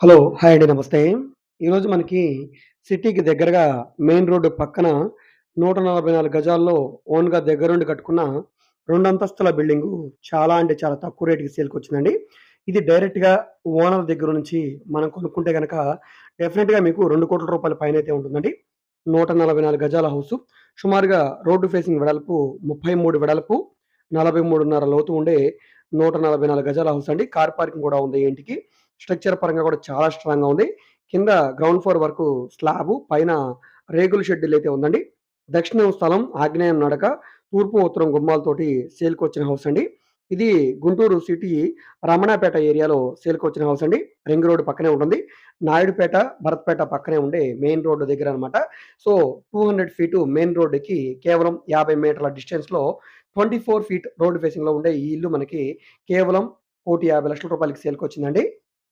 Hello. Hi అండి. నమస్తే. ఈరోజు మనకి సిటీకి దగ్గరగా మెయిన్ రోడ్డు పక్కన 144 గజాల్లో ఓన్‌గా దగ్గరుండి కట్టుకున్న 2 అంతస్తుల బిల్డింగు చాలా అంటే చాలా తక్కువ రేట్‌కి సేల్‌కొచ్చిందండి. ఇది డైరెక్ట్‌గా ఓనర్ దగ్గర నుంచి మనం కొనుక్కుంటే గనక డెఫినిట్‌గా మీకు రూ. 2,00,00,000 పైనైతే ఉంటుందండి. 144 గజాల హౌసు. సుమారుగా రోడ్డు ఫేసింగ్ వెడల్పు 33 వెడల్పు, 43.5 లోతు ఉండే 144 గజాల హౌస్ అండి. కార్ పార్కింగ్ కూడా ఉంది ఈ ఇంటికి. స్ట్రక్చర్ పరంగా కూడా చాలా స్ట్రాంగ్‌గా ఉంది. కింద గ్రౌండ్ ఫ్లోర్ వరకు స్లాబు, పైన రేకుల షెడ్యూలయితే ఉందండి. దక్షిణం స్థలం, ఆగ్నేయం నడక, తూర్పు, ఉత్తరం గుమ్మాలతోటి సేల్‌కొచ్చిన హౌస్ అండి. ఇది గుంటూరు సిటీ రమణాపేట ఏరియాలో సేల్‌కొచ్చిన హౌస్ అండి. రింగ్ రోడ్ పక్కనే ఉంటుంది. నాయుడుపేట, భరత్పేట పక్కనే ఉండే మెయిన్ రోడ్ దగ్గర అనమాట. సో, 200 ఫీటు మెయిన్ రోడ్డుకి కేవలం 50 మీటర్ల డిస్టెన్స్‌లో 24 ఫీట్ రోడ్ ఫేసింగ్‌లో ఉండే ఈ ఇల్లు మనకి కేవలం ₹1,50,00,000కి సేల్‌కొచ్చిందండి.